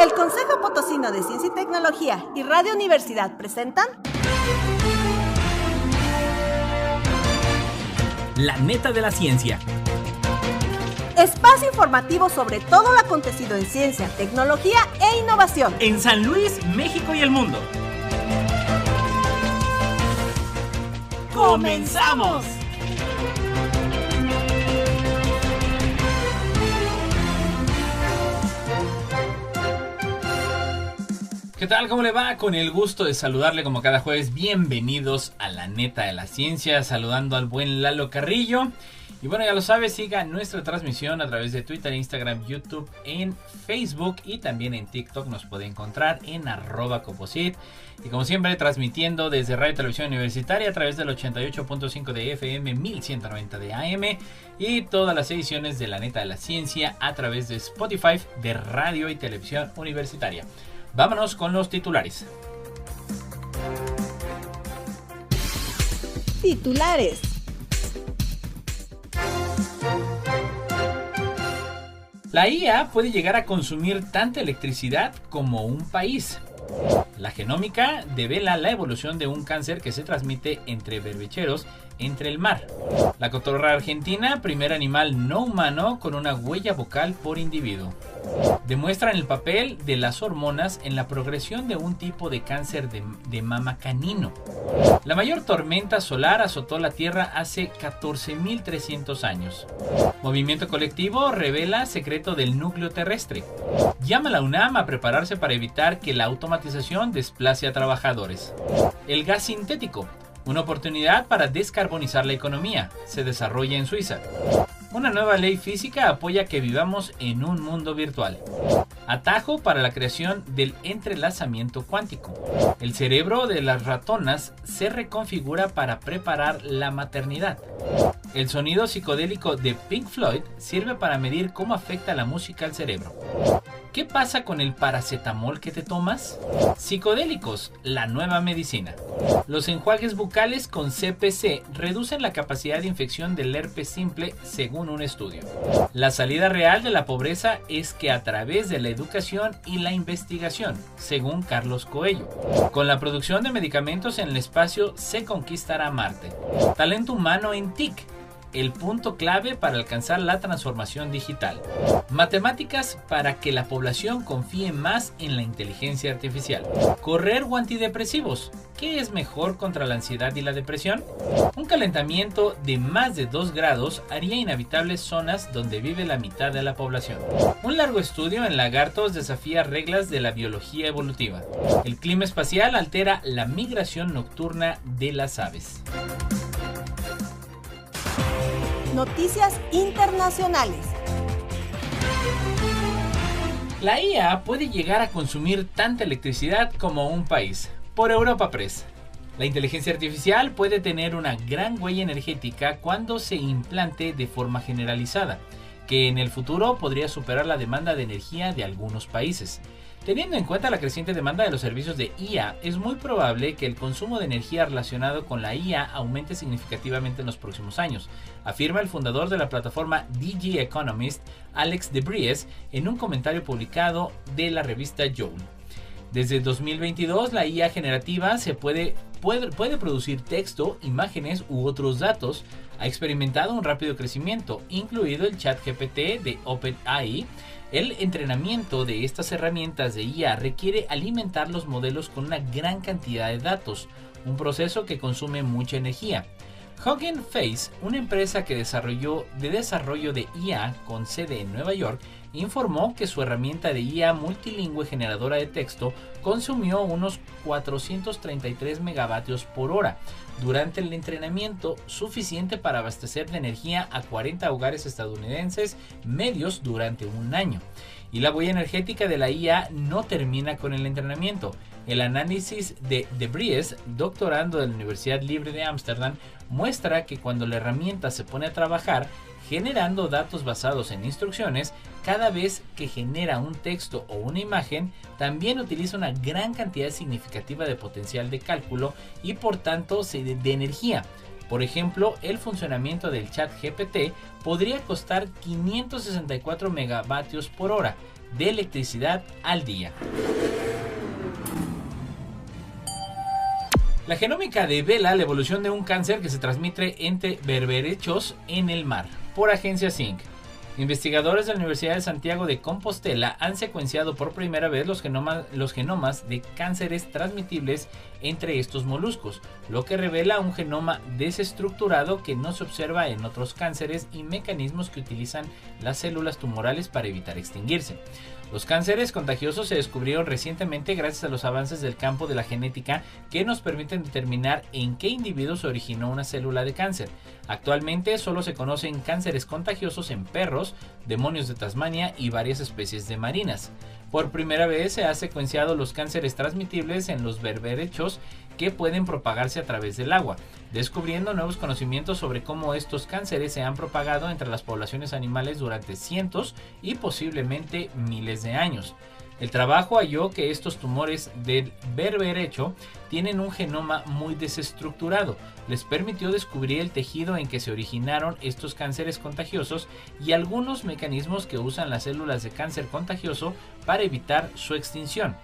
El Consejo Potosino de Ciencia y Tecnología y Radio Universidad presentan La Neta de la Ciencia. Espacio informativo sobre todo lo acontecido en ciencia, tecnología e innovación En San Luis, México y el mundo. ¡Comenzamos! ¿Qué tal? ¿Cómo le va? Con el gusto de saludarle como cada jueves. Bienvenidos a La Neta de la Ciencia, saludando al buen Lalo Carrillo. Y bueno, ya lo sabes, siga nuestra transmisión a través de Twitter, Instagram, YouTube, en Facebook y también en TikTok. Nos puede encontrar en @Coposit. Y como siempre, transmitiendo desde Radio Televisión Universitaria a través del 88.5 de FM, 1190 de AM y todas las ediciones de La Neta de la Ciencia a través de Spotify de Radio y Televisión Universitaria. Vámonos con los titulares. titulares. La IA puede llegar a consumir tanta electricidad como un país. La genómica devela la evolución de un cáncer que se transmite entre berbecheros entre el mar. La cotorra argentina, primer animal no humano con una huella vocal por individuo. Demuestran el papel de las hormonas en la progresión de un tipo de cáncer de mama canino. La mayor tormenta solar azotó la Tierra hace 14.300 años. Movimiento colectivo revela secreto del núcleo terrestre. Llama a la UNAM a prepararse para evitar que la automatización desplace a trabajadores. El gas sintético, una oportunidad para descarbonizar la economía, se desarrolla en Suiza. Una nueva ley física apoya que vivamos en un mundo virtual. Atajo para la creación del entrelazamiento cuántico. El cerebro de las ratonas se reconfigura para preparar la maternidad. El sonido psicodélico de Pink Floyd sirve para medir cómo afecta la música al cerebro. ¿Qué pasa con el paracetamol que te tomas? Psicodélicos, la nueva medicina. Los enjuagues bucales con CPC reducen la capacidad de infección del herpes simple según un estudio. La salida real de la pobreza es que a través de la educación y la investigación, según Carlos Coello. Con la producción de medicamentos en el espacio se conquistará Marte. Talento humano en TIC. El punto clave para alcanzar la transformación digital. Matemáticas para que la población confíe más en la inteligencia artificial. Correr o antidepresivos. ¿Qué es mejor contra la ansiedad y la depresión? Un calentamiento de más de 2 grados haría inhabitables zonas donde vive la mitad de la población. Un largo estudio en lagartos desafía reglas de la biología evolutiva. El clima espacial altera la migración nocturna de las aves. Noticias internacionales. La IA puede llegar a consumir tanta electricidad como un país. Por Europa Press. La inteligencia artificial puede tener una gran huella energética cuando se implante de forma generalizada, que en el futuro podría superar la demanda de energía de algunos países. Teniendo en cuenta la creciente demanda de los servicios de IA, es muy probable que el consumo de energía relacionado con la IA aumente significativamente en los próximos años, afirma el fundador de la plataforma DG Economist, Alex de Vries, en un comentario publicado de la revista Joule. Desde 2022, la IA generativa puede producir texto, imágenes u otros datos. Ha experimentado un rápido crecimiento, incluido el ChatGPT de OpenAI. El entrenamiento de estas herramientas de IA requiere alimentar los modelos con una gran cantidad de datos, un proceso que consume mucha energía. Hugging Face, una empresa de desarrollo de IA con sede en Nueva York, informó que su herramienta de IA multilingüe generadora de texto consumió unos 433 megavatios por hora durante el entrenamiento, suficiente para abastecer de energía a 40 hogares estadounidenses medios durante un año. Y la huella energética de la IA no termina con el entrenamiento. El análisis de De Vries, doctorando de la Universidad Libre de Ámsterdam, muestra que cuando la herramienta se pone a trabajar, generando datos basados en instrucciones, cada vez que genera un texto o una imagen, también utiliza una gran cantidad significativa de potencial de cálculo y por tanto de energía. Por ejemplo, el funcionamiento del ChatGPT podría costar 564 megavatios por hora, de electricidad al día. La genómica devela la evolución de un cáncer que se transmite entre berberechos en el mar, por Agencia Zinc. Investigadores de la Universidad de Santiago de Compostela han secuenciado por primera vez los genomas de cánceres transmitibles entre estos moluscos, lo que revela un genoma desestructurado que no se observa en otros cánceres y mecanismos que utilizan las células tumorales para evitar extinguirse. Los cánceres contagiosos se descubrieron recientemente gracias a los avances del campo de la genética que nos permiten determinar en qué individuo se originó una célula de cáncer. Actualmente solo se conocen cánceres contagiosos en perros, demonios de Tasmania y varias especies de marinas. Por primera vez se ha secuenciado los cánceres transmitibles en los berberechos que pueden propagarse a través del agua, descubriendo nuevos conocimientos sobre cómo estos cánceres se han propagado entre las poblaciones animales durante cientos y posiblemente miles de años. El trabajo halló que estos tumores del berberecho tienen un genoma muy desestructurado. Les permitió descubrir el tejido en que se originaron estos cánceres contagiosos y algunos mecanismos que usan las células de cáncer contagioso para evitar su extinción.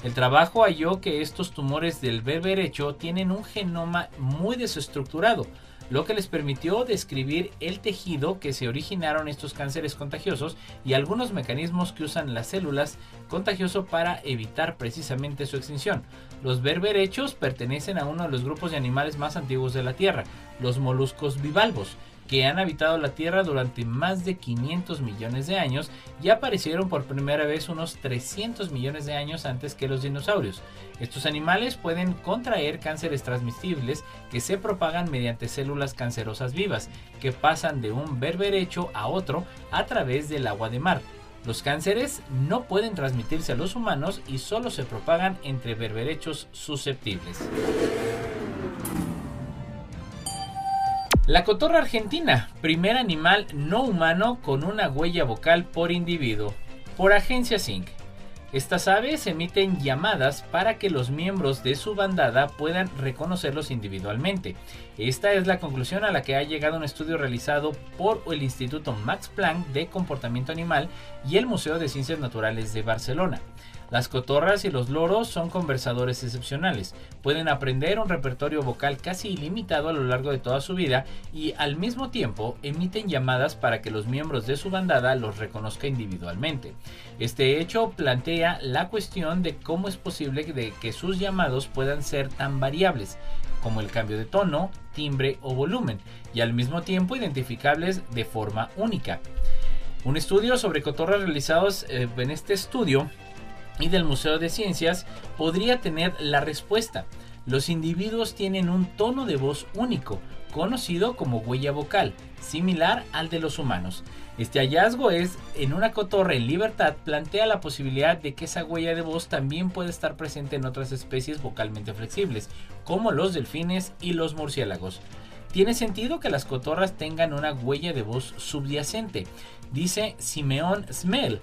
El trabajo halló que estos tumores del berberecho tienen un genoma muy desestructurado, lo que les permitió describir el tejido que se originaron estos cánceres contagiosos y algunos mecanismos que usan las células contagioso para evitar precisamente su extinción. Los berberechos pertenecen a uno de los grupos de animales más antiguos de la Tierra, los moluscos bivalvos, que han habitado la Tierra durante más de 500 millones de años y aparecieron por primera vez unos 300 millones de años antes que los dinosaurios. Estos animales pueden contraer cánceres transmisibles que se propagan mediante células cancerosas vivas, que pasan de un berberecho a otro a través del agua de mar. Los cánceres no pueden transmitirse a los humanos y solo se propagan entre berberechos susceptibles. La cotorra argentina, primer animal no humano con una huella vocal por individuo, por Agencia Zinc. Estas aves emiten llamadas para que los miembros de su bandada puedan reconocerlos individualmente. Esta es la conclusión a la que ha llegado un estudio realizado por el Instituto Max Planck de Comportamiento Animal y el Museo de Ciencias Naturales de Barcelona. Las cotorras y los loros son conversadores excepcionales, pueden aprender un repertorio vocal casi ilimitado a lo largo de toda su vida y al mismo tiempo emiten llamadas para que los miembros de su bandada los reconozcan individualmente. Este hecho plantea la cuestión de cómo es posible que sus llamados puedan ser tan variables, como el cambio de tono, timbre o volumen, y al mismo tiempo identificables de forma única. Un estudio sobre cotorras realizados en este estudio y del Museo de Ciencias podría tener la respuesta. Los individuos tienen un tono de voz único, conocido como huella vocal, similar al de los humanos. Este hallazgo en una cotorra en libertad plantea la posibilidad de que esa huella de voz también puede estar presente en otras especies vocalmente flexibles, como los delfines y los murciélagos. Tiene sentido que las cotorras tengan una huella de voz subyacente, dice Simeon Smell,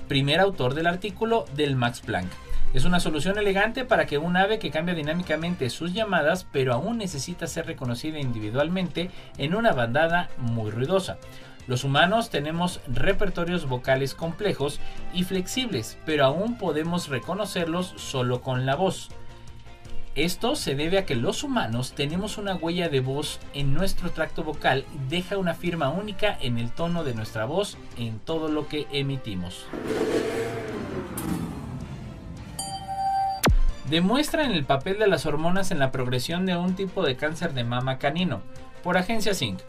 primer autor del artículo del Max Planck. Es una solución elegante para que un ave que cambia dinámicamente sus llamadas, pero aún necesita ser reconocida individualmente en una bandada muy ruidosa. Los humanos tenemos repertorios vocales complejos y flexibles, pero aún podemos reconocerlos solo con la voz. Esto se debe a que los humanos tenemos una huella de voz en nuestro tracto vocal y deja una firma única en el tono de nuestra voz en todo lo que emitimos. Demuestran el papel de las hormonas en la progresión de un tipo de cáncer de mama canino, por Agencia Zinc.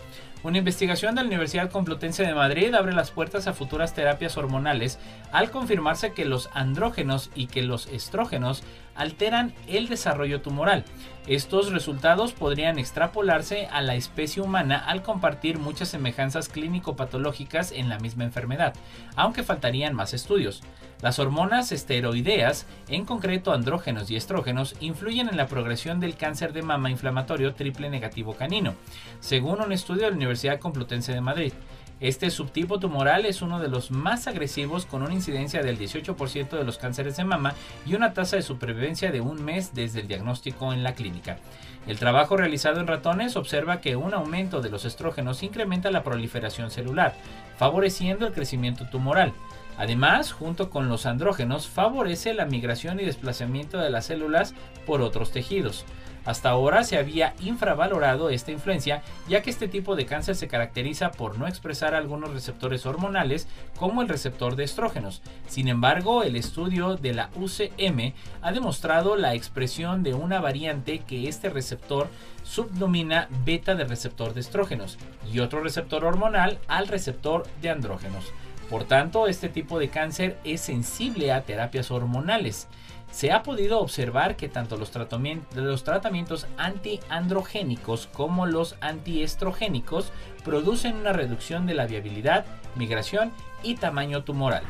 Una investigación de la Universidad Complutense de Madrid abre las puertas a futuras terapias hormonales al confirmarse que los andrógenos y que los estrógenos alteran el desarrollo tumoral. Estos resultados podrían extrapolarse a la especie humana al compartir muchas semejanzas clínico-patológicas en la misma enfermedad, aunque faltarían más estudios. Las hormonas esteroideas, en concreto andrógenos y estrógenos, influyen en la progresión del cáncer de mama inflamatorio triple negativo canino, según un estudio de la Universidad Complutense de Madrid. Este subtipo tumoral es uno de los más agresivos, con una incidencia del 18% de los cánceres de mama y una tasa de supervivencia de un mes desde el diagnóstico en la clínica. El trabajo realizado en ratones observa que un aumento de los estrógenos incrementa la proliferación celular, favoreciendo el crecimiento tumoral. Además, junto con los andrógenos, favorece la migración y desplazamiento de las células por otros tejidos. Hasta ahora se había infravalorado esta influencia, ya que este tipo de cáncer se caracteriza por no expresar algunos receptores hormonales como el receptor de estrógenos. Sin embargo, el estudio de la UCM ha demostrado la expresión de una variante que este receptor subdomina beta del receptor de estrógenos y otro receptor hormonal al receptor de andrógenos. Por tanto, este tipo de cáncer es sensible a terapias hormonales. Se ha podido observar que tanto los tratamientos antiandrogénicos como los antiestrogénicos producen una reducción de la viabilidad, migración y tamaño tumoral.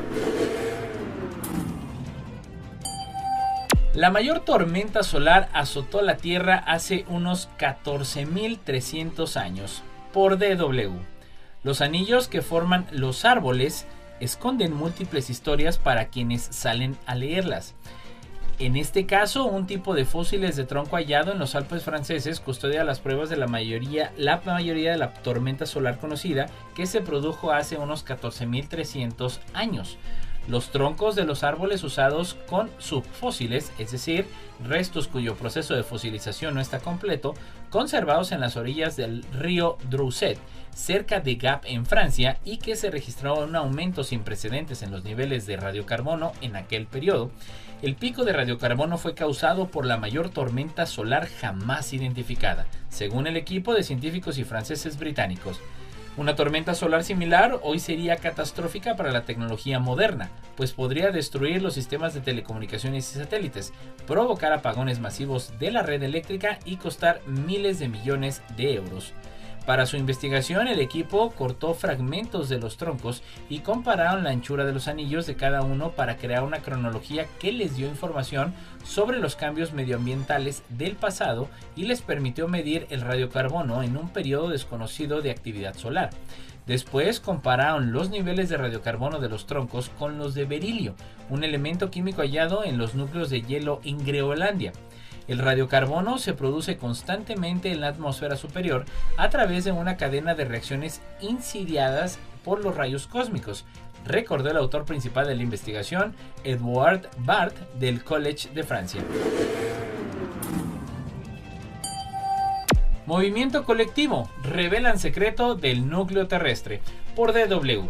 La mayor tormenta solar azotó la Tierra hace unos 14.300 años, por DW. Los anillos que forman los árboles esconden múltiples historias para quienes salen a leerlas. En este caso, un tipo de fósiles de tronco hallado en los Alpes franceses custodia las pruebas de la mayoría de la tormenta solar conocida, que se produjo hace unos 14.300 años. Los troncos de los árboles usados con subfósiles, es decir, restos cuyo proceso de fosilización no está completo, conservados en las orillas del río Drouset, cerca de Gap en Francia, y que se registró un aumento sin precedentes en los niveles de radiocarbono en aquel periodo. El pico de radiocarbono fue causado por la mayor tormenta solar jamás identificada, según el equipo de científicos y franceses británicos. Una tormenta solar similar hoy sería catastrófica para la tecnología moderna, pues podría destruir los sistemas de telecomunicaciones y satélites, provocar apagones masivos de la red eléctrica y costar miles de millones de euros. Para su investigación, el equipo cortó fragmentos de los troncos y compararon la anchura de los anillos de cada uno para crear una cronología que les dio información sobre los cambios medioambientales del pasado y les permitió medir el radiocarbono en un periodo desconocido de actividad solar. Después compararon los niveles de radiocarbono de los troncos con los de berilio, un elemento químico hallado en los núcleos de hielo en Groenlandia. El radiocarbono se produce constantemente en la atmósfera superior a través de una cadena de reacciones insidiadas por los rayos cósmicos, recordó el autor principal de la investigación, Edouard Bart, del College de Francia. Movimiento colectivo. Revelan secreto del núcleo terrestre, por DW.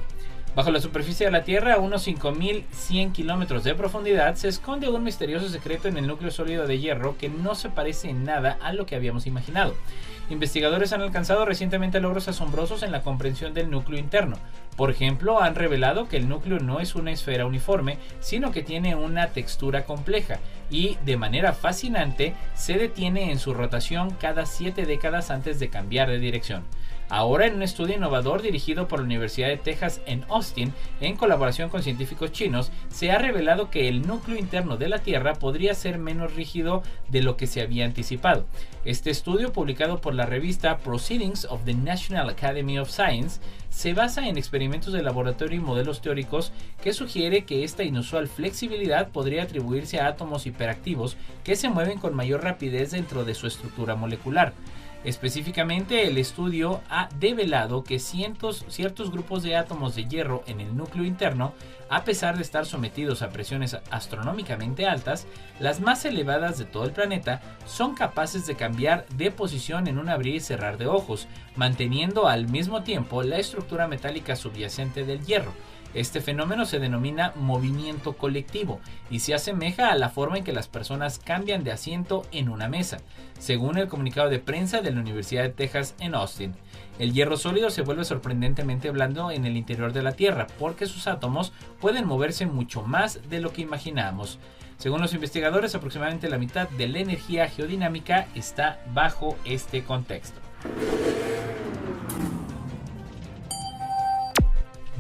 Bajo la superficie de la Tierra, a unos 5.100 kilómetros de profundidad, se esconde un misterioso secreto en el núcleo sólido de hierro que no se parece en nada a lo que habíamos imaginado. Investigadores han alcanzado recientemente logros asombrosos en la comprensión del núcleo interno. Por ejemplo, han revelado que el núcleo no es una esfera uniforme, sino que tiene una textura compleja y, de manera fascinante, se detiene en su rotación cada 7 décadas antes de cambiar de dirección. Ahora, en un estudio innovador dirigido por la Universidad de Texas en Austin, en colaboración con científicos chinos, se ha revelado que el núcleo interno de la Tierra podría ser menos rígido de lo que se había anticipado. Este estudio, publicado por la revista Proceedings of the National Academy of Science, se basa en experimentos de laboratorio y modelos teóricos que sugiere que esta inusual flexibilidad podría atribuirse a átomos hiperactivos que se mueven con mayor rapidez dentro de su estructura molecular. Específicamente, el estudio ha develado que ciertos grupos de átomos de hierro en el núcleo interno, a pesar de estar sometidos a presiones astronómicamente altas, las más elevadas de todo el planeta, son capaces de cambiar de posición en un abrir y cerrar de ojos, manteniendo al mismo tiempo la estructura metálica subyacente del hierro. Este fenómeno se denomina movimiento colectivo y se asemeja a la forma en que las personas cambian de asiento en una mesa, según el comunicado de prensa de la Universidad de Texas en Austin. El hierro sólido se vuelve sorprendentemente blando en el interior de la Tierra porque sus átomos pueden moverse mucho más de lo que imaginamos. Según los investigadores, aproximadamente la mitad de la energía geodinámica está bajo este contexto.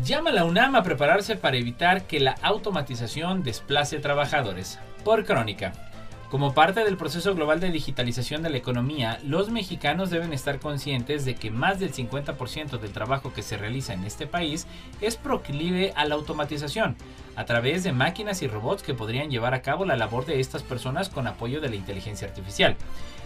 Llama la UNAM a prepararse para evitar que la automatización desplace trabajadores. Por Crónica. Como parte del proceso global de digitalización de la economía, los mexicanos deben estar conscientes de que más del 50% del trabajo que se realiza en este país es proclive a la automatización, a través de máquinas y robots que podrían llevar a cabo la labor de estas personas con apoyo de la inteligencia artificial.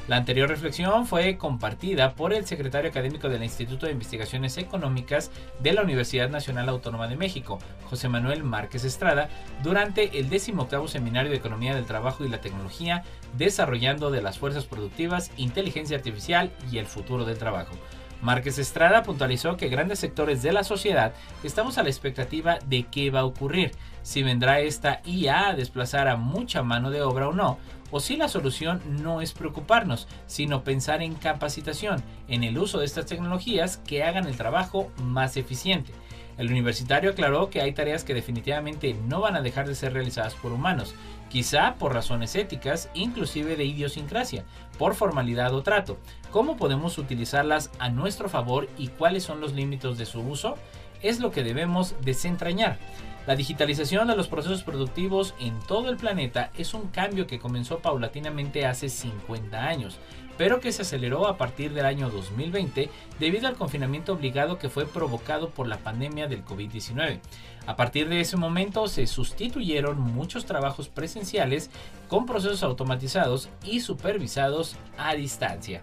La anterior reflexión fue compartida por el secretario académico del Instituto de Investigaciones Económicas de la Universidad Nacional Autónoma de México, José Manuel Márquez Estrada, durante el 18º Seminario de Economía del Trabajo y la Tecnología, Desarrollando de las Fuerzas Productivas, Inteligencia Artificial y el Futuro del Trabajo. Márquez Estrada puntualizó que grandes sectores de la sociedad estamos a la expectativa de qué va a ocurrir, si vendrá esta IA a desplazar a mucha mano de obra o no, o si la solución no es preocuparnos, sino pensar en capacitación, en el uso de estas tecnologías que hagan el trabajo más eficiente. El universitario aclaró que hay tareas que definitivamente no van a dejar de ser realizadas por humanos, quizá por razones éticas, inclusive de idiosincrasia, por formalidad o trato. ¿Cómo podemos utilizarlas a nuestro favor y cuáles son los límites de su uso? Es lo que debemos desentrañar. La digitalización de los procesos productivos en todo el planeta es un cambio que comenzó paulatinamente hace 50 años, pero que se aceleró a partir del año 2020 debido al confinamiento obligado que fue provocado por la pandemia del COVID-19. A partir de ese momento se sustituyeron muchos trabajos presenciales con procesos automatizados y supervisados a distancia.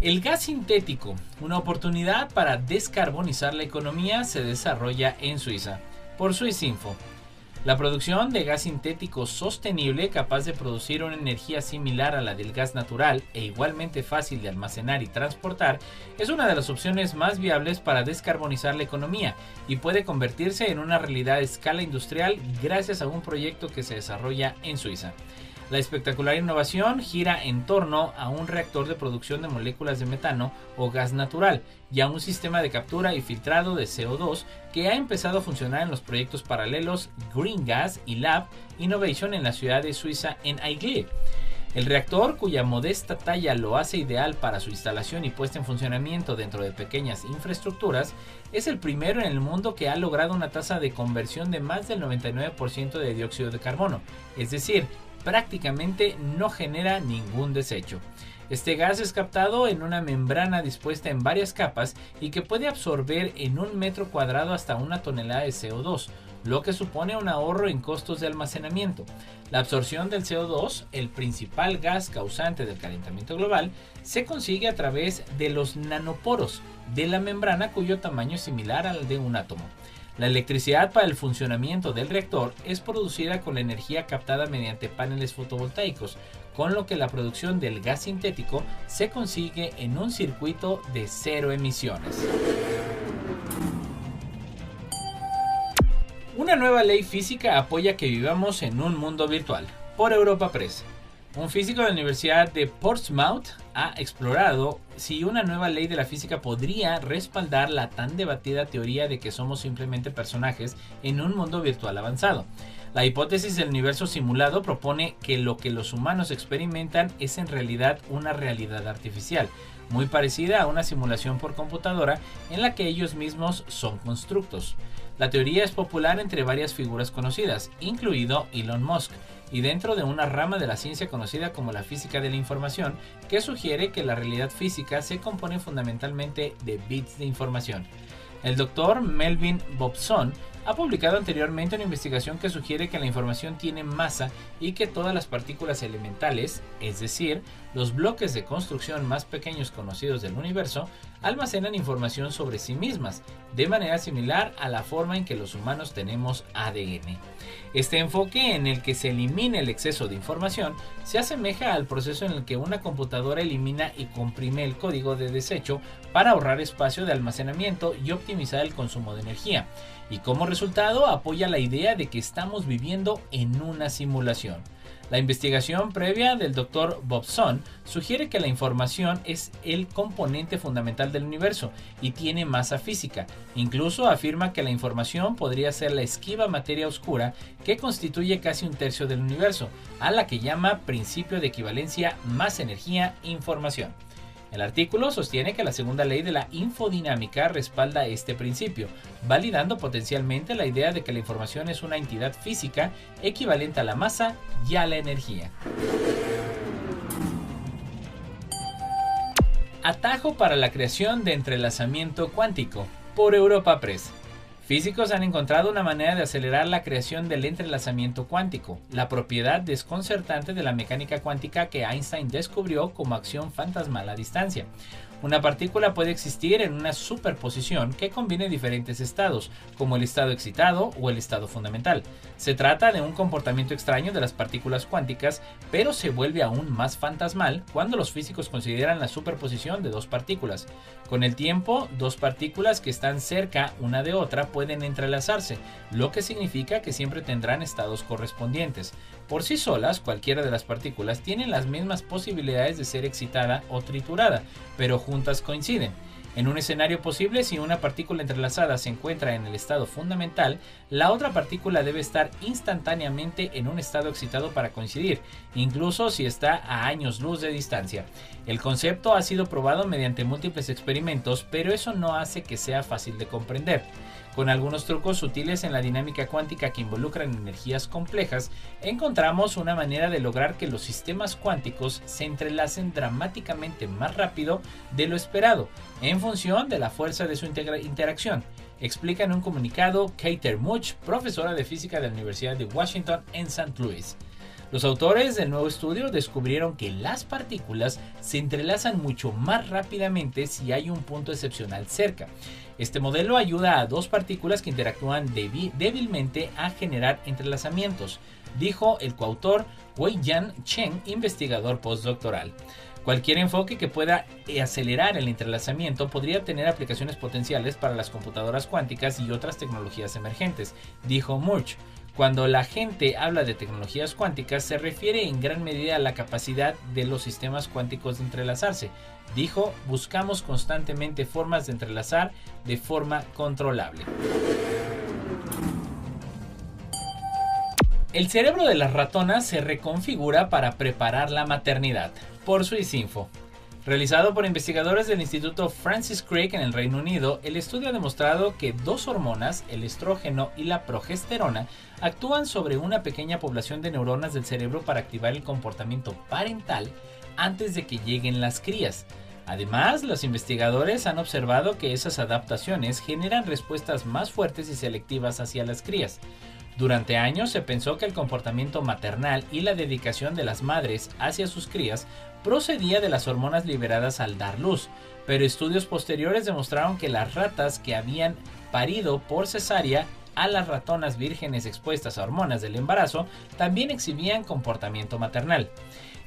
El gas sintético, una oportunidad para descarbonizar la economía, se desarrolla en Suiza. Por Swissinfo. La producción de gas sintético sostenible capaz de producir una energía similar a la del gas natural e igualmente fácil de almacenar y transportar es una de las opciones más viables para descarbonizar la economía y puede convertirse en una realidad a escala industrial gracias a un proyecto que se desarrolla en Suiza. La espectacular innovación gira en torno a un reactor de producción de moléculas de metano o gas natural y a un sistema de captura y filtrado de CO2 que ha empezado a funcionar en los proyectos paralelos Green Gas y Lab Innovation en la ciudad de Suiza en Aigle. El reactor, cuya modesta talla lo hace ideal para su instalación y puesta en funcionamiento dentro de pequeñas infraestructuras, es el primero en el mundo que ha logrado una tasa de conversión de más del 99% de dióxido de carbono, es decir, prácticamente no genera ningún desecho. Este gas es captado en una membrana dispuesta en varias capas y que puede absorber en 1 metro cuadrado hasta 1 tonelada de CO2, lo que supone un ahorro en costos de almacenamiento. La absorción del CO2, el principal gas causante del calentamiento global, se consigue a través de los nanoporos de la membrana cuyo tamaño es similar al de un átomo. La electricidad para el funcionamiento del reactor es producida con la energía captada mediante paneles fotovoltaicos, con lo que la producción del gas sintético se consigue en un circuito de cero emisiones. Una nueva ley física apoya que vivamos en un mundo virtual. Por Europa Press. Un físico de la Universidad de Portsmouth ha explorado si una nueva ley de la física podría respaldar la tan debatida teoría de que somos simplemente personajes en un mundo virtual avanzado. La hipótesis del universo simulado propone que lo que los humanos experimentan es en realidad una realidad artificial, muy parecida a una simulación por computadora en la que ellos mismos son constructos. La teoría es popular entre varias figuras conocidas, incluido Elon Musk, y dentro de una rama de la ciencia conocida como la física de la información, que sugiere que la realidad física se compone fundamentalmente de bits de información. El doctor Melvin Bobson ha publicado anteriormente una investigación que sugiere que la información tiene masa y que todas las partículas elementales, es decir, los bloques de construcción más pequeños conocidos del universo, almacenan información sobre sí mismas, de manera similar a la forma en que los humanos tenemos ADN. Este enfoque en el que se elimina el exceso de información se asemeja al proceso en el que una computadora elimina y comprime el código de desecho para ahorrar espacio de almacenamiento y optimizar el consumo de energía, y como resultado apoya la idea de que estamos viviendo en una simulación. La investigación previa del Dr. Bobson sugiere que la información es el componente fundamental del universo y tiene masa física. Incluso afirma que la información podría ser la esquiva materia oscura que constituye casi 1/3 del universo, a la que llama principio de equivalencia más energía información. El artículo sostiene que la segunda ley de la infodinámica respalda este principio, validando potencialmente la idea de que la información es una entidad física equivalente a la masa y a la energía. Atajo para la creación de entrelazamiento cuántico, por Europa Press. Físicos han encontrado una manera de acelerar la creación del entrelazamiento cuántico, la propiedad desconcertante de la mecánica cuántica que Einstein descubrió como acción fantasmal a distancia. Una partícula puede existir en una superposición que combine diferentes estados, como el estado excitado o el estado fundamental. Se trata de un comportamiento extraño de las partículas cuánticas, pero se vuelve aún más fantasmal cuando los físicos consideran la superposición de dos partículas. Con el tiempo, dos partículas que están cerca una de otra pueden entrelazarse, lo que significa que siempre tendrán estados correspondientes. Por sí solas, cualquiera de las partículas tiene las mismas posibilidades de ser excitada o triturada, pero juntas coinciden. En un escenario posible, si una partícula entrelazada se encuentra en el estado fundamental, la otra partícula debe estar instantáneamente en un estado excitado para coincidir, incluso si está a años luz de distancia. El concepto ha sido probado mediante múltiples experimentos, pero eso no hace que sea fácil de comprender. Con algunos trucos sutiles en la dinámica cuántica que involucran energías complejas, encontramos una manera de lograr que los sistemas cuánticos se entrelacen dramáticamente más rápido de lo esperado, en función de la fuerza de su interacción, explica en un comunicado Kater Much, profesora de física de la Universidad de Washington en St. Louis. Los autores del nuevo estudio descubrieron que las partículas se entrelazan mucho más rápidamente si hay un punto excepcional cerca. Este modelo ayuda a dos partículas que interactúan débilmente a generar entrelazamientos, dijo el coautor Wei-Yan Chen, investigador postdoctoral. Cualquier enfoque que pueda acelerar el entrelazamiento podría tener aplicaciones potenciales para las computadoras cuánticas y otras tecnologías emergentes, dijo Murch. Cuando la gente habla de tecnologías cuánticas, se refiere en gran medida a la capacidad de los sistemas cuánticos de entrelazarse. Dijo, buscamos constantemente formas de entrelazar de forma controlable. El cerebro de las ratonas se reconfigura para preparar la maternidad, por Swissinfo. Realizado por investigadores del Instituto Francis Crick en el Reino Unido, el estudio ha demostrado que dos hormonas, el estrógeno y la progesterona, actúan sobre una pequeña población de neuronas del cerebro para activar el comportamiento parental antes de que lleguen las crías. Además, los investigadores han observado que esas adaptaciones generan respuestas más fuertes y selectivas hacia las crías. Durante años se pensó que el comportamiento maternal y la dedicación de las madres hacia sus crías procedía de las hormonas liberadas al dar luz, pero estudios posteriores demostraron que las ratas que habían parido por cesárea a las ratonas vírgenes expuestas a hormonas del embarazo también exhibían comportamiento maternal.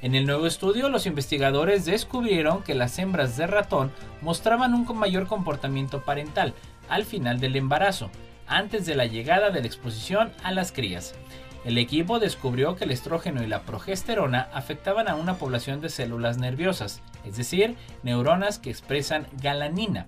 En el nuevo estudio, los investigadores descubrieron que las hembras de ratón mostraban un mayor comportamiento parental al final del embarazo, antes de la llegada de la exposición a las crías. El equipo descubrió que el estrógeno y la progesterona afectaban a una población de células nerviosas, es decir, neuronas que expresan galanina,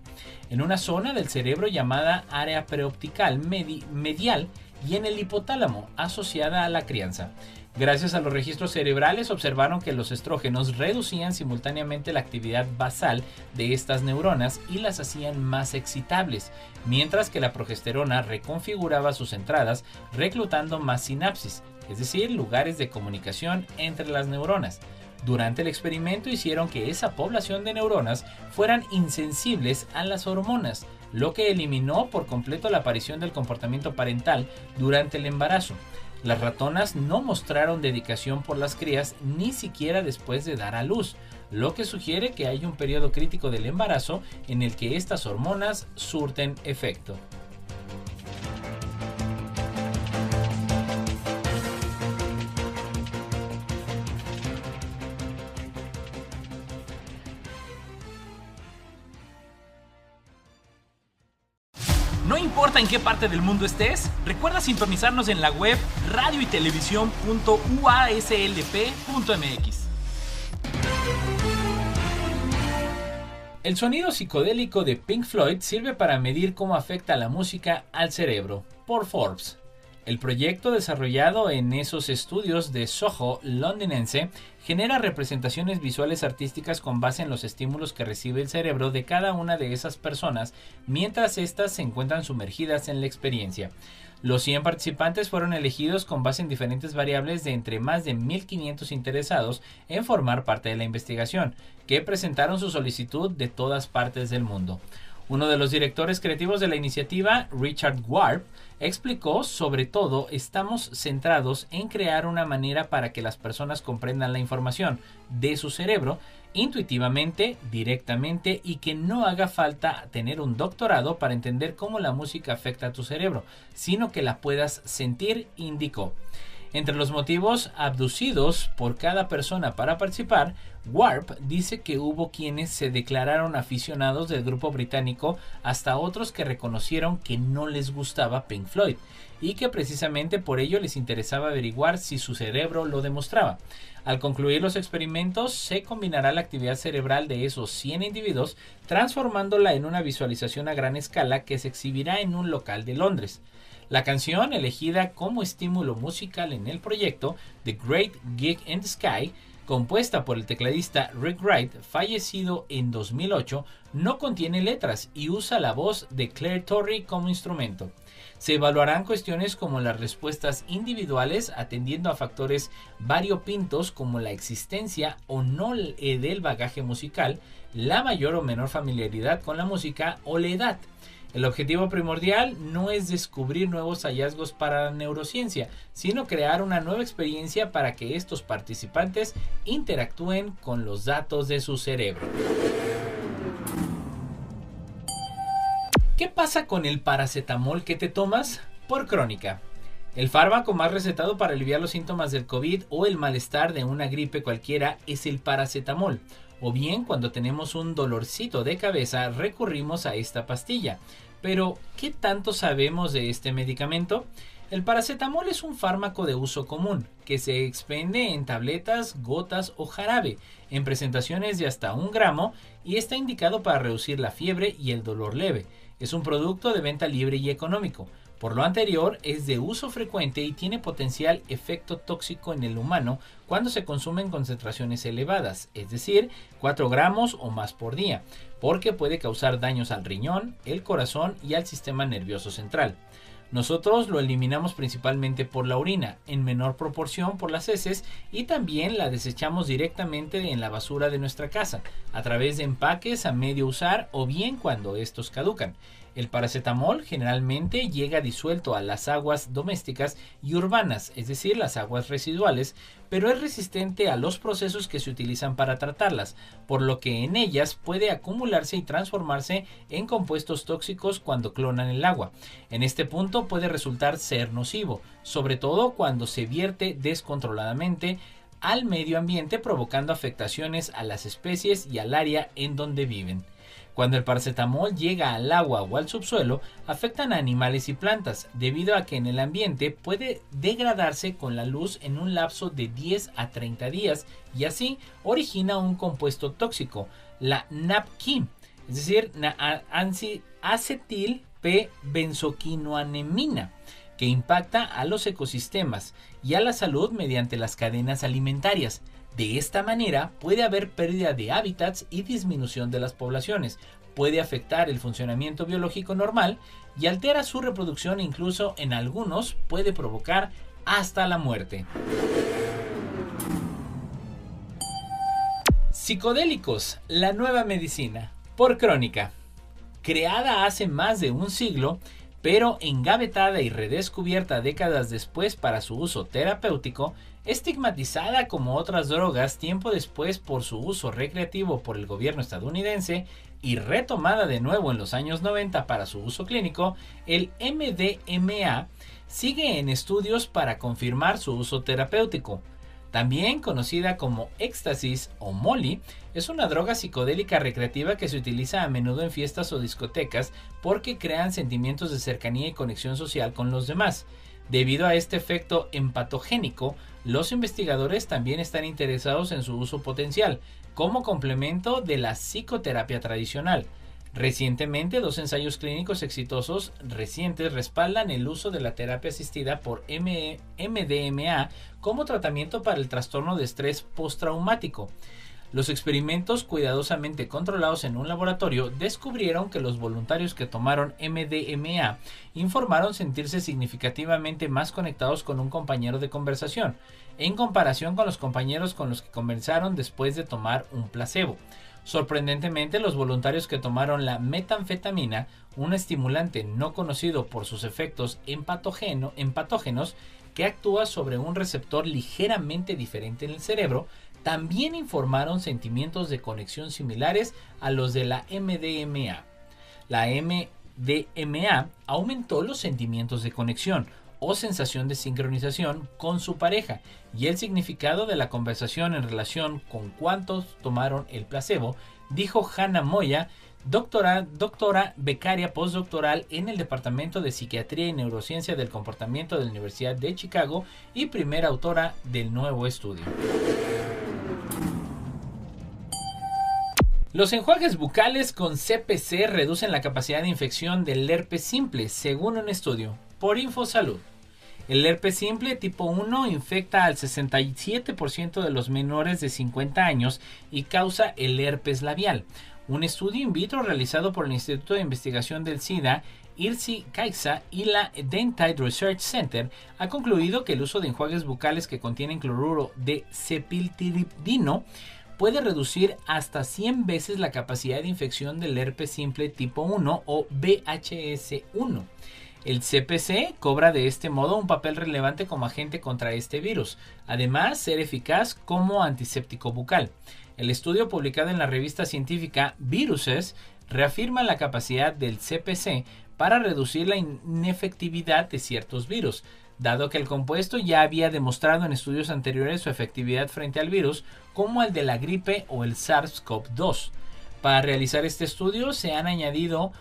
en una zona del cerebro llamada área preoptical medial y en el hipotálamo, asociada a la crianza. Gracias a los registros cerebrales observaron que los estrógenos reducían simultáneamente la actividad basal de estas neuronas y las hacían más excitables, mientras que la progesterona reconfiguraba sus entradas reclutando más sinapsis, es decir, lugares de comunicación entre las neuronas. Durante el experimento hicieron que esa población de neuronas fueran insensibles a las hormonas, lo que eliminó por completo la aparición del comportamiento parental durante el embarazo. Las ratonas no mostraron dedicación por las crías ni siquiera después de dar a luz, lo que sugiere que hay un periodo crítico del embarazo en el que estas hormonas surten efecto. No importa en qué parte del mundo estés, recuerda sintonizarnos en la web radioytelevisión.uaslp.mx. El sonido psicodélico de Pink Floyd sirve para medir cómo afecta la música al cerebro, por Forbes. El proyecto desarrollado en esos estudios de Soho londinense genera representaciones visuales artísticas con base en los estímulos que recibe el cerebro de cada una de esas personas mientras éstas se encuentran sumergidas en la experiencia. Los 100 participantes fueron elegidos con base en diferentes variables de entre más de 1.500 interesados en formar parte de la investigación, que presentaron su solicitud de todas partes del mundo. Uno de los directores creativos de la iniciativa, Richard Warp, explicó: sobre todo estamos centrados en crear una manera para que las personas comprendan la información de su cerebro intuitivamente, directamente, y que no haga falta tener un doctorado para entender cómo la música afecta a tu cerebro, sino que la puedas sentir, indicó. Entre los motivos abducidos por cada persona para participar, Warp dice que hubo quienes se declararon aficionados del grupo británico hasta otros que reconocieron que no les gustaba Pink Floyd y que precisamente por ello les interesaba averiguar si su cerebro lo demostraba. Al concluir los experimentos, se combinará la actividad cerebral de esos 100 individuos, transformándola en una visualización a gran escala que se exhibirá en un local de Londres. La canción, elegida como estímulo musical en el proyecto The Great Gig in the Sky, compuesta por el tecladista Rick Wright, fallecido en 2008, no contiene letras y usa la voz de Claire Torrey como instrumento. Se evaluarán cuestiones como las respuestas individuales, atendiendo a factores variopintos como la existencia o no del bagaje musical, la mayor o menor familiaridad con la música o la edad. El objetivo primordial no es descubrir nuevos hallazgos para la neurociencia, sino crear una nueva experiencia para que estos participantes interactúen con los datos de su cerebro. ¿Qué pasa con el paracetamol que te tomas? Por Crónica. El fármaco más recetado para aliviar los síntomas del COVID o el malestar de una gripe cualquiera es el paracetamol. O bien, cuando tenemos un dolorcito de cabeza, recurrimos a esta pastilla. Pero, ¿qué tanto sabemos de este medicamento? El paracetamol es un fármaco de uso común, que se expende en tabletas, gotas o jarabe, en presentaciones de hasta 1 gramo, y está indicado para reducir la fiebre y el dolor leve. Es un producto de venta libre y económico. Por lo anterior, es de uso frecuente y tiene potencial efecto tóxico en el humano cuando se consume en concentraciones elevadas, es decir, 4 gramos o más por día, porque puede causar daños al riñón, el corazón y al sistema nervioso central. Nosotros lo eliminamos principalmente por la orina, en menor proporción por las heces, y también la desechamos directamente en la basura de nuestra casa, a través de empaques a medio usar o bien cuando estos caducan. El paracetamol generalmente llega disuelto a las aguas domésticas y urbanas, es decir, las aguas residuales, pero es resistente a los procesos que se utilizan para tratarlas, por lo que en ellas puede acumularse y transformarse en compuestos tóxicos cuando clonan el agua. En este punto puede resultar ser nocivo, sobre todo cuando se vierte descontroladamente al medio ambiente, provocando afectaciones a las especies y al área en donde viven. Cuando el paracetamol llega al agua o al subsuelo, afectan a animales y plantas, debido a que en el ambiente puede degradarse con la luz en un lapso de 10 a 30 días y así origina un compuesto tóxico, la NAPQI, es decir, acetil P-benzoquinoanimina, que impacta a los ecosistemas y a la salud mediante las cadenas alimentarias. De esta manera puede haber pérdida de hábitats y disminución de las poblaciones, puede afectar el funcionamiento biológico normal y altera su reproducción e incluso en algunos puede provocar hasta la muerte. Psicodélicos, la nueva medicina, por Crónica. Creada hace más de un siglo, pero engavetada y redescubierta décadas después para su uso terapéutico, estigmatizada como otras drogas tiempo después por su uso recreativo por el gobierno estadounidense y retomada de nuevo en los años 90 para su uso clínico, el MDMA sigue en estudios para confirmar su uso terapéutico. También conocida como éxtasis o Molly, es una droga psicodélica recreativa que se utiliza a menudo en fiestas o discotecas porque crean sentimientos de cercanía y conexión social con los demás. Debido a este efecto empatogénico, los investigadores también están interesados en su uso potencial como complemento de la psicoterapia tradicional. Recientemente, 2 ensayos clínicos exitosos recientes respaldan el uso de la terapia asistida por MDMA como tratamiento para el trastorno de estrés postraumático. Los experimentos cuidadosamente controlados en un laboratorio descubrieron que los voluntarios que tomaron MDMA informaron sentirse significativamente más conectados con un compañero de conversación, en comparación con los compañeros con los que conversaron después de tomar un placebo. Sorprendentemente, los voluntarios que tomaron la metanfetamina, un estimulante no conocido por sus efectos empatógenos, que actúa sobre un receptor ligeramente diferente en el cerebro, también informaron sentimientos de conexión similares a los de la MDMA. La MDMA aumentó los sentimientos de conexión o sensación de sincronización con su pareja, y el significado de la conversación en relación con cuántos tomaron el placebo, dijo Hannah Moya, doctora becaria postdoctoral en el Departamento de Psiquiatría y Neurociencia del Comportamiento de la Universidad de Chicago y primera autora del nuevo estudio. Los enjuagues bucales con CPC reducen la capacidad de infección del herpes simple, según un estudio por InfoSalud. El herpes simple tipo 1 infecta al 67% de los menores de 50 años y causa el herpes labial. Un estudio in vitro realizado por el Instituto de Investigación del SIDA, IRSI-CAIXA y la Dentide Research Center ha concluido que el uso de enjuagues bucales que contienen cloruro de cepiltiridino puede reducir hasta 100 veces la capacidad de infección del herpes simple tipo 1 o VHS1. El CPC cobra de este modo un papel relevante como agente contra este virus, además ser eficaz como antiséptico bucal. El estudio publicado en la revista científica Viruses reafirma la capacidad del CPC para reducir la inefectividad de ciertos virus, dado que el compuesto ya había demostrado en estudios anteriores su efectividad frente al virus, como el de la gripe o el SARS-CoV-2. Para realizar este estudio se han añadido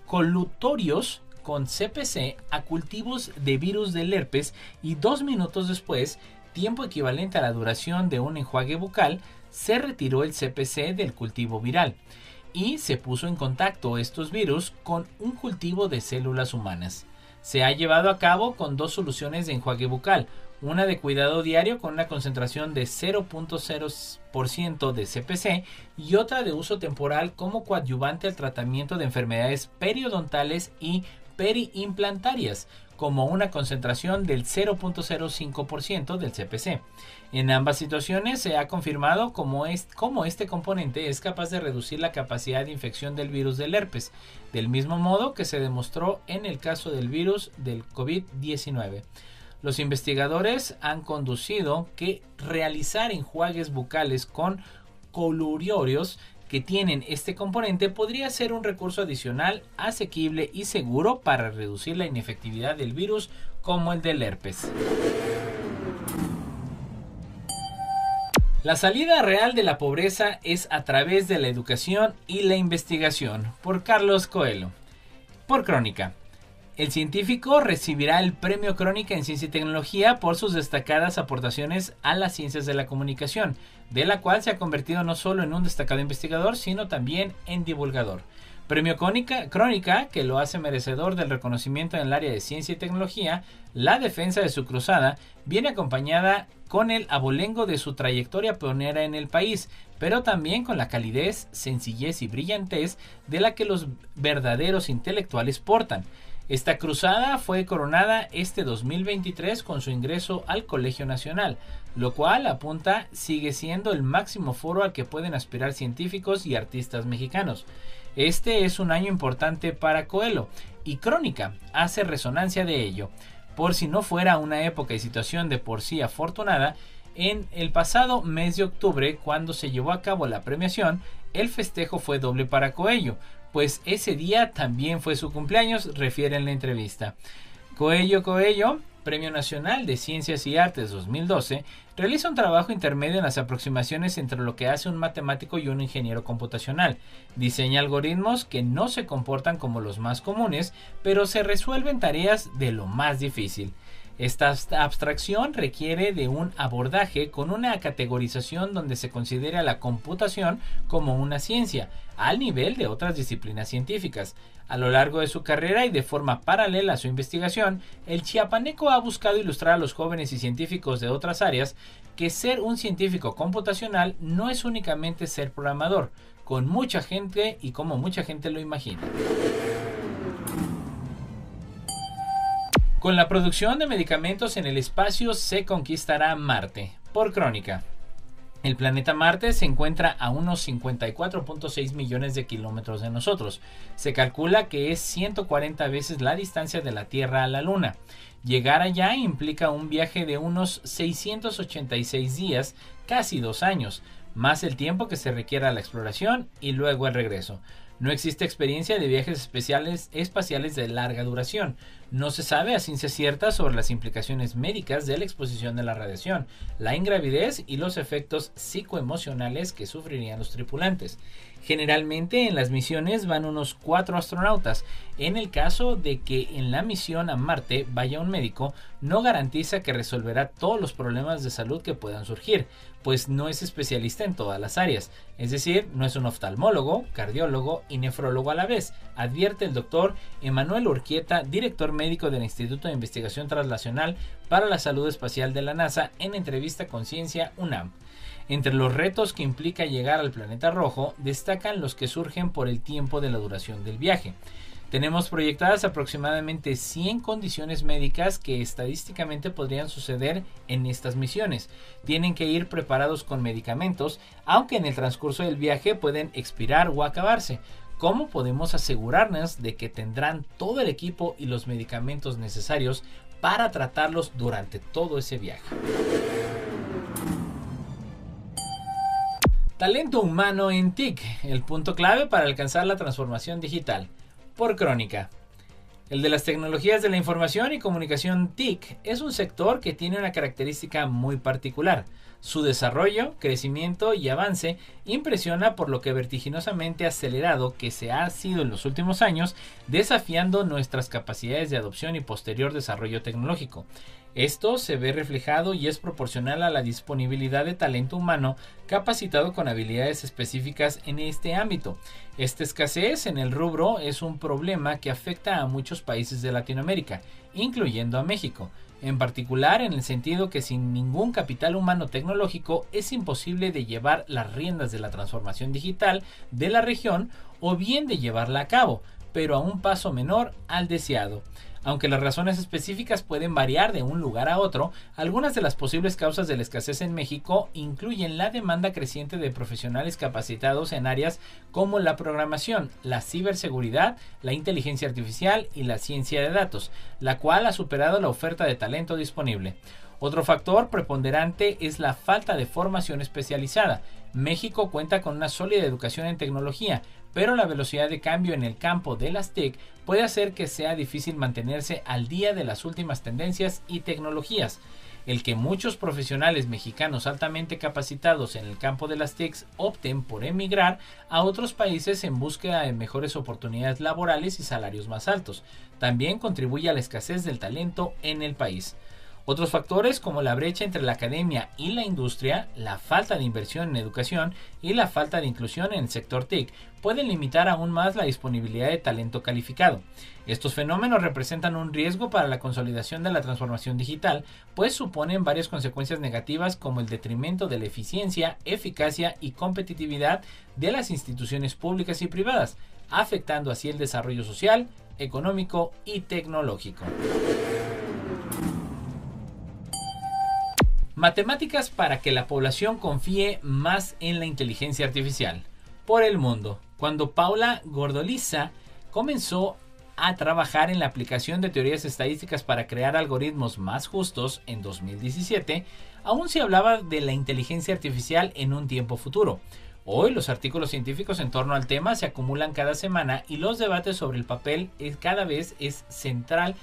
colutorios con CPC a cultivos de virus del herpes y 2 minutos después, tiempo equivalente a la duración de un enjuague bucal, se retiró el CPC del cultivo viral y se puso en contacto estos virus con un cultivo de células humanas. Se ha llevado a cabo con 2 soluciones de enjuague bucal, una de cuidado diario con una concentración de 0.0% de CPC y otra de uso temporal como coadyuvante al tratamiento de enfermedades periodontales y periimplantarias, como una concentración del 0.05% del CPC. En ambas situaciones se ha confirmado cómo este componente es capaz de reducir la capacidad de infección del virus del herpes, del mismo modo que se demostró en el caso del virus del COVID-19. Los investigadores han conducido que realizar enjuagues bucales con colutorios que tienen este componente podría ser un recurso adicional, asequible y seguro para reducir la inefectividad del virus como el del herpes. La salida real de la pobreza es a través de la educación y la investigación, por Carlos Coelho. Por Crónica. El científico recibirá el Premio Crónica en Ciencia y Tecnología por sus destacadas aportaciones a las ciencias de la comunicación, de la cual se ha convertido no solo en un destacado investigador, sino también en divulgador. Premio Crónica, que lo hace merecedor del reconocimiento en el área de ciencia y tecnología. La defensa de su cruzada viene acompañada con el abolengo de su trayectoria pionera en el país, pero también con la calidez, sencillez y brillantez de la que los verdaderos intelectuales portan. Esta cruzada fue coronada este 2023 con su ingreso al Colegio Nacional, lo cual apunta sigue siendo el máximo foro al que pueden aspirar científicos y artistas mexicanos. Este es un año importante para Coelho y Crónica hace resonancia de ello. Por si no fuera una época y situación de por sí afortunada, en el pasado mes de octubre, cuando se llevó a cabo la premiación, el festejo fue doble para Coelho, pues ese día también fue su cumpleaños, refiere en la entrevista. Coelho, Premio Nacional de Ciencias y Artes 2012, realiza un trabajo intermedio en las aproximaciones entre lo que hace un matemático y un ingeniero computacional. Diseña algoritmos que no se comportan como los más comunes, pero se resuelven tareas de lo más difícil. Esta abstracción requiere de un abordaje con una categorización donde se considera la computación como una ciencia, al nivel de otras disciplinas científicas. A lo largo de su carrera y de forma paralela a su investigación, el chiapaneco ha buscado ilustrar a los jóvenes y científicos de otras áreas que ser un científico computacional no es únicamente ser programador, con mucha gente y como mucha gente lo imagina. Con la producción de medicamentos en el espacio se conquistará Marte. Por Crónica. El planeta Marte se encuentra a unos 54.6 millones de kilómetros de nosotros. Se calcula que es 140 veces la distancia de la Tierra a la Luna. Llegar allá implica un viaje de unos 686 días, casi 2 años, más el tiempo que se requiere a la exploración y luego el regreso. No existe experiencia de viajes espaciales de larga duración. No se sabe a ciencia cierta sobre las implicaciones médicas de la exposición de la radiación, la ingravidez y los efectos psicoemocionales que sufrirían los tripulantes. Generalmente en las misiones van unos 4 astronautas. En el caso de que en la misión a Marte vaya un médico, no garantiza que resolverá todos los problemas de salud que puedan surgir, pues no es especialista en todas las áreas. Es decir, no es un oftalmólogo, cardiólogo y nefrólogo a la vez, advierte el doctor Emanuel Urquieta, director médico del Instituto de Investigación Translacional para la Salud Espacial de la NASA, en entrevista con Ciencia UNAM. Entre los retos que implica llegar al planeta rojo, destacan los que surgen por el tiempo de la duración del viaje. Tenemos proyectadas aproximadamente 100 condiciones médicas que estadísticamente podrían suceder en estas misiones. Tienen que ir preparados con medicamentos, aunque en el transcurso del viaje pueden expirar o acabarse. ¿Cómo podemos asegurarnos de que tendrán todo el equipo y los medicamentos necesarios para tratarlos durante todo ese viaje? Talento humano en TIC, el punto clave para alcanzar la transformación digital. Por Crónica. El de las tecnologías de la información y comunicación TIC es un sector que tiene una característica muy particular. Su desarrollo, crecimiento y avance impresiona por lo que vertiginosamente acelerado que se ha sido en los últimos años, desafiando nuestras capacidades de adopción y posterior desarrollo tecnológico. Esto se ve reflejado y es proporcional a la disponibilidad de talento humano capacitado con habilidades específicas en este ámbito. Esta escasez en el rubro es un problema que afecta a muchos países de Latinoamérica, incluyendo a México. En particular en el sentido que sin ningún capital humano tecnológico es imposible de llevar las riendas de la transformación digital de la región o bien de llevarla a cabo, pero a un paso menor al deseado. Aunque las razones específicas pueden variar de un lugar a otro, algunas de las posibles causas de la escasez en México incluyen la demanda creciente de profesionales capacitados en áreas como la programación, la ciberseguridad, la inteligencia artificial y la ciencia de datos, la cual ha superado la oferta de talento disponible. Otro factor preponderante es la falta de formación especializada. México cuenta con una sólida educación en tecnología, pero la velocidad de cambio en el campo de las TIC puede hacer que sea difícil mantenerse al día de las últimas tendencias y tecnologías. El que muchos profesionales mexicanos altamente capacitados en el campo de las TICs opten por emigrar a otros países en búsqueda de mejores oportunidades laborales y salarios más altos, también contribuye a la escasez del talento en el país. Otros factores como la brecha entre la academia y la industria, la falta de inversión en educación y la falta de inclusión en el sector TIC pueden limitar aún más la disponibilidad de talento calificado. Estos fenómenos representan un riesgo para la consolidación de la transformación digital, pues suponen varias consecuencias negativas como el detrimento de la eficiencia, eficacia y competitividad de las instituciones públicas y privadas, afectando así el desarrollo social, económico y tecnológico. Matemáticas para que la población confíe más en la inteligencia artificial. Por el mundo. Cuando Paula Gordoliza comenzó a trabajar en la aplicación de teorías estadísticas para crear algoritmos más justos en 2017, aún se hablaba de la inteligencia artificial en un tiempo futuro. Hoy los artículos científicos en torno al tema se acumulan cada semana y los debates sobre el papel cada vez es central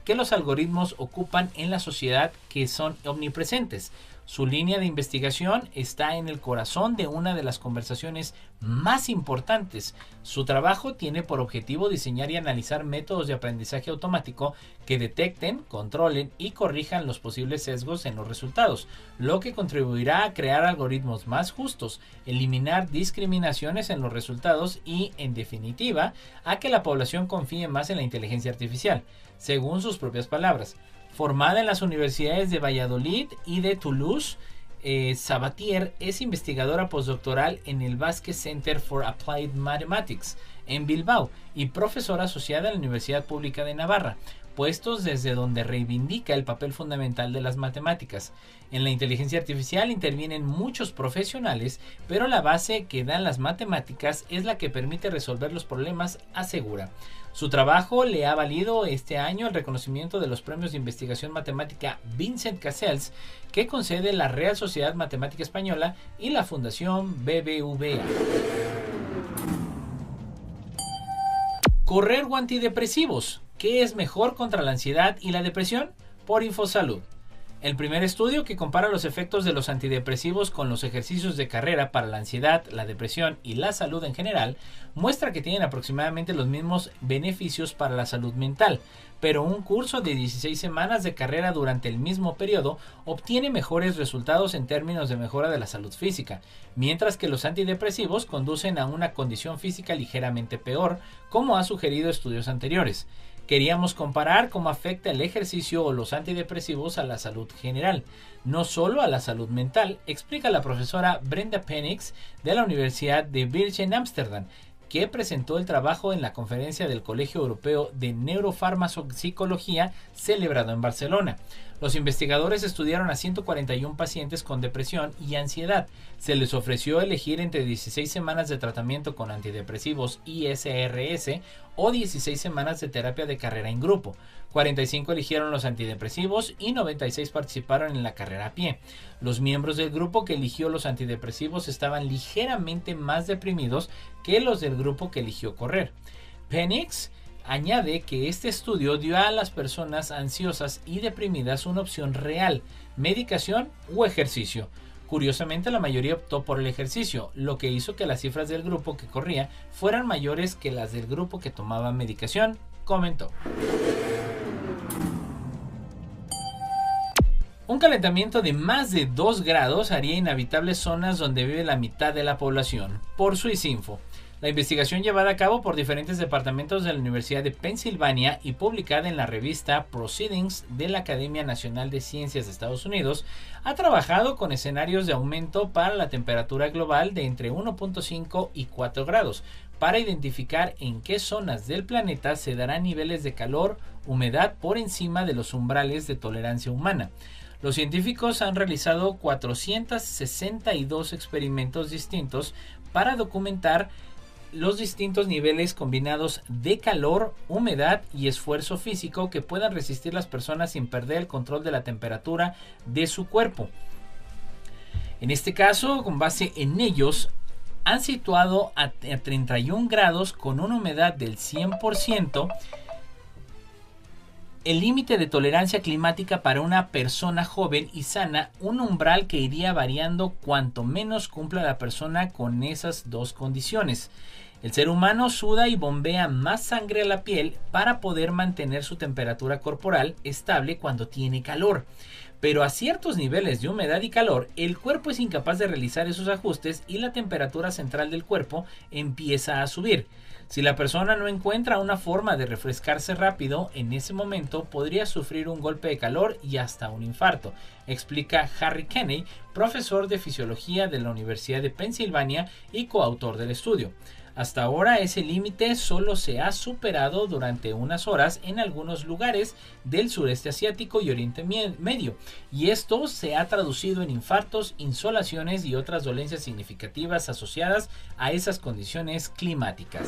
que los algoritmos ocupan en la sociedad que son omnipresentes. Su línea de investigación está en el corazón de una de las conversaciones más importantes. Su trabajo tiene por objetivo diseñar y analizar métodos de aprendizaje automático que detecten, controlen y corrijan los posibles sesgos en los resultados, lo que contribuirá a crear algoritmos más justos, eliminar discriminaciones en los resultados y, en definitiva, a que la población confíe más en la inteligencia artificial. Según sus propias palabras, formada en las universidades de Valladolid y de Toulouse, Sabatier es investigadora postdoctoral en el Basque Center for Applied Mathematics en Bilbao y profesora asociada en la Universidad Pública de Navarra, puestos desde donde reivindica el papel fundamental de las matemáticas. En la inteligencia artificial intervienen muchos profesionales, pero la base que dan las matemáticas es la que permite resolver los problemas, asegura. Su trabajo le ha valido este año el reconocimiento de los premios de investigación matemática Vincent Cassells, que concede la Real Sociedad Matemática Española y la Fundación BBVA. Correr o antidepresivos. ¿Qué es mejor contra la ansiedad y la depresión? Por Infosalud. El primer estudio que compara los efectos de los antidepresivos con los ejercicios de carrera para la ansiedad, la depresión y la salud en general muestra que tienen aproximadamente los mismos beneficios para la salud mental, pero un curso de 16 semanas de carrera durante el mismo periodo obtiene mejores resultados en términos de mejora de la salud física, mientras que los antidepresivos conducen a una condición física ligeramente peor, como ha sugerido estudios anteriores. Queríamos comparar cómo afecta el ejercicio o los antidepresivos a la salud general, no solo a la salud mental, explica la profesora Brenda Penix de la Universidad de Virgen Amsterdam, que presentó el trabajo en la conferencia del Colegio Europeo de Neurofarmacopsicología celebrado en Barcelona. Los investigadores estudiaron a 141 pacientes con depresión y ansiedad. Se les ofreció elegir entre 16 semanas de tratamiento con antidepresivos ISRS o 16 semanas de terapia de carrera en grupo. 45 eligieron los antidepresivos y 96 participaron en la carrera a pie. Los miembros del grupo que eligió los antidepresivos estaban ligeramente más deprimidos que los del grupo que eligió correr. Penix añade que este estudio dio a las personas ansiosas y deprimidas una opción real: medicación o ejercicio. Curiosamente, la mayoría optó por el ejercicio, lo que hizo que las cifras del grupo que corría fueran mayores que las del grupo que tomaba medicación, comentó. Un calentamiento de más de 2 grados haría inhabitables zonas donde vive la mitad de la población, por Suizinfo. La investigación llevada a cabo por diferentes departamentos de la Universidad de Pensilvania y publicada en la revista Proceedings de la Academia Nacional de Ciencias de Estados Unidos ha trabajado con escenarios de aumento para la temperatura global de entre 1.5 y 4 grados para identificar en qué zonas del planeta se darán niveles de calor, humedad por encima de los umbrales de tolerancia humana. Los científicos han realizado 462 experimentos distintos para documentar los distintos niveles combinados de calor, humedad y esfuerzo físico que puedan resistir las personas sin perder el control de la temperatura de su cuerpo. En este caso, con base en ellos, han situado a 31 grados con una humedad del 100%, el límite de tolerancia climática para una persona joven y sana, un umbral que iría variando cuanto menos cumpla la persona con esas dos condiciones. El ser humano suda y bombea más sangre a la piel para poder mantener su temperatura corporal estable cuando tiene calor. Pero a ciertos niveles de humedad y calor, el cuerpo es incapaz de realizar esos ajustes y la temperatura central del cuerpo empieza a subir. Si la persona no encuentra una forma de refrescarse rápido, en ese momento podría sufrir un golpe de calor y hasta un infarto, explica Harry Kenney, profesor de fisiología de la Universidad de Pensilvania y coautor del estudio. Hasta ahora ese límite solo se ha superado durante unas horas en algunos lugares del sureste asiático y Oriente Medio, y esto se ha traducido en infartos, insolaciones y otras dolencias significativas asociadas a esas condiciones climáticas.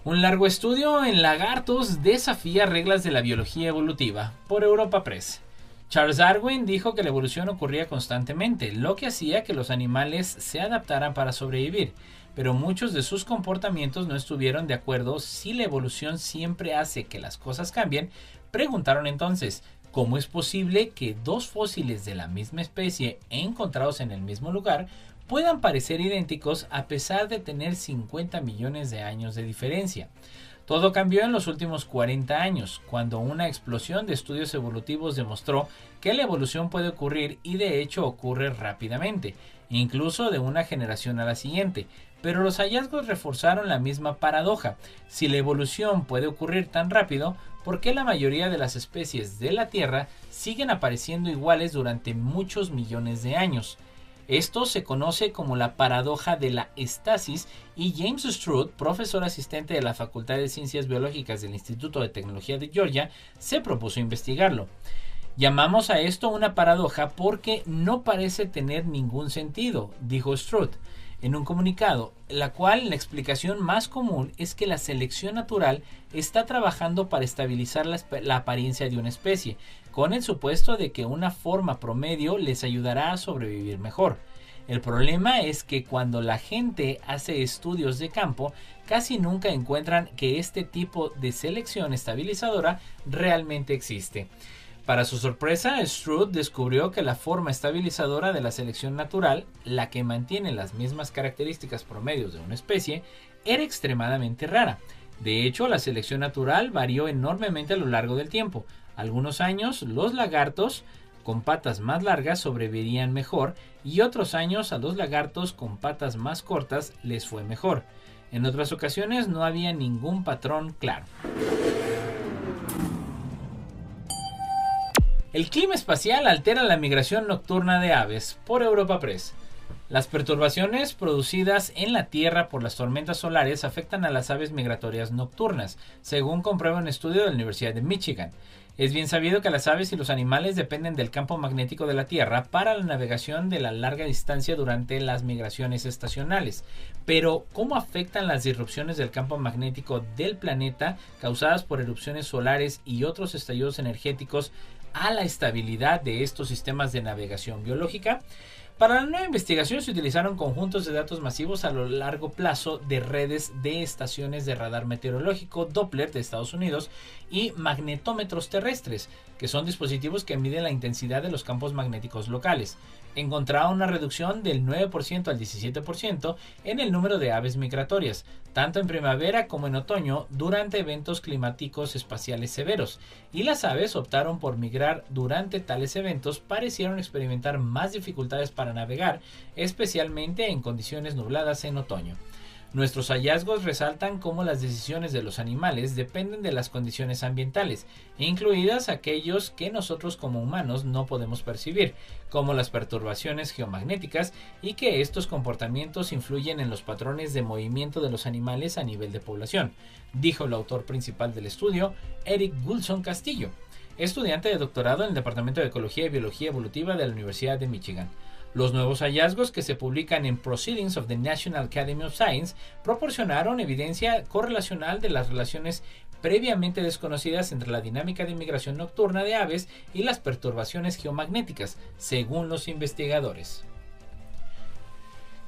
Un largo estudio en lagartos desafía reglas de la biología evolutiva, por Europa Press. Charles Darwin dijo que la evolución ocurría constantemente, lo que hacía que los animales se adaptaran para sobrevivir, pero muchos de sus comportamientos no estuvieron de acuerdo si la evolución siempre hace que las cosas cambien. Preguntaron entonces, ¿Cómo es posible que dos fósiles de la misma especie encontrados en el mismo lugar puedan parecer idénticos a pesar de tener 50 millones de años de diferencia? Todo cambió en los últimos 40 años, cuando una explosión de estudios evolutivos demostró que la evolución puede ocurrir y de hecho ocurre rápidamente, incluso de una generación a la siguiente. Pero los hallazgos reforzaron la misma paradoja. Si la evolución puede ocurrir tan rápido, ¿por qué la mayoría de las especies de la Tierra siguen apareciendo iguales durante muchos millones de años? Esto se conoce como la paradoja de la estasis y James Stroud, profesor asistente de la Facultad de Ciencias Biológicas del Instituto de Tecnología de Georgia, se propuso investigarlo. Llamamos a esto una paradoja porque no parece tener ningún sentido, dijo Stroud en un comunicado, la cual la explicación más común es que la selección natural está trabajando para estabilizar la apariencia de una especie, con el supuesto de que una forma promedio les ayudará a sobrevivir mejor. El problema es que cuando la gente hace estudios de campo, casi nunca encuentran que este tipo de selección estabilizadora realmente existe. Para su sorpresa, Stroud descubrió que la forma estabilizadora de la selección natural, la que mantiene las mismas características promedios de una especie, era extremadamente rara. De hecho, la selección natural varió enormemente a lo largo del tiempo. Algunos años, los lagartos con patas más largas sobrevivirían mejor y otros años a los lagartos con patas más cortas les fue mejor. En otras ocasiones no había ningún patrón claro. El clima espacial altera la migración nocturna de aves, por Europa Press. Las perturbaciones producidas en la Tierra por las tormentas solares afectan a las aves migratorias nocturnas, según comprueba un estudio de la Universidad de Michigan. Es bien sabido que las aves y los animales dependen del campo magnético de la Tierra para la navegación de la larga distancia durante las migraciones estacionales. Pero, ¿cómo afectan las disrupciones del campo magnético del planeta causadas por erupciones solares y otros estallidos energéticos a la estabilidad de estos sistemas de navegación biológica? Para la nueva investigación se utilizaron conjuntos de datos masivos a lo largo plazo de redes de estaciones de radar meteorológico Doppler de Estados Unidos y magnetómetros terrestres, que son dispositivos que miden la intensidad de los campos magnéticos locales. Encontraron una reducción del 9% al 17% en el número de aves migratorias, tanto en primavera como en otoño, durante eventos climáticos espaciales severos, y las aves optaron por migrar durante tales eventos parecieron experimentar más dificultades para navegar, especialmente en condiciones nubladas en otoño. Nuestros hallazgos resaltan cómo las decisiones de los animales dependen de las condiciones ambientales, incluidas aquellos que nosotros como humanos no podemos percibir, como las perturbaciones geomagnéticas, y que estos comportamientos influyen en los patrones de movimiento de los animales a nivel de población, dijo el autor principal del estudio, Eric Goulson Castillo, estudiante de doctorado en el Departamento de Ecología y Biología Evolutiva de la Universidad de Michigan. Los nuevos hallazgos que se publican en Proceedings of the National Academy of Science proporcionaron evidencia correlacional de las relaciones previamente desconocidas entre la dinámica de migración nocturna de aves y las perturbaciones geomagnéticas, según los investigadores.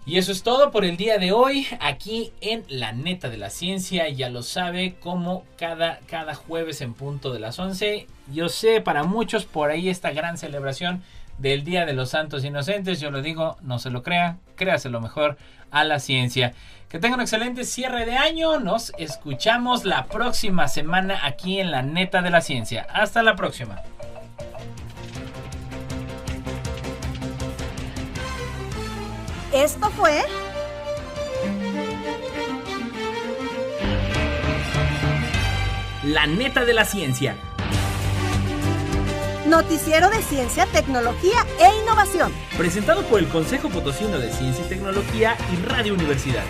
Y eso es todo por el día de hoy, aquí en La Neta de la Ciencia. Ya lo sabe, como cada jueves en punto de las 11. Yo sé, para muchos por ahí esta gran celebración del Día de los Santos Inocentes. Yo lo digo, no se lo crea, créaselo mejor a la ciencia. Que tengan un excelente cierre de año. Nos escuchamos la próxima semana aquí en La Neta de la Ciencia. Hasta la próxima. Esto fue La Neta de la Ciencia. Noticiero de Ciencia, Tecnología e Innovación. Presentado por el Consejo Potosino de Ciencia y Tecnología y Radio Universidad.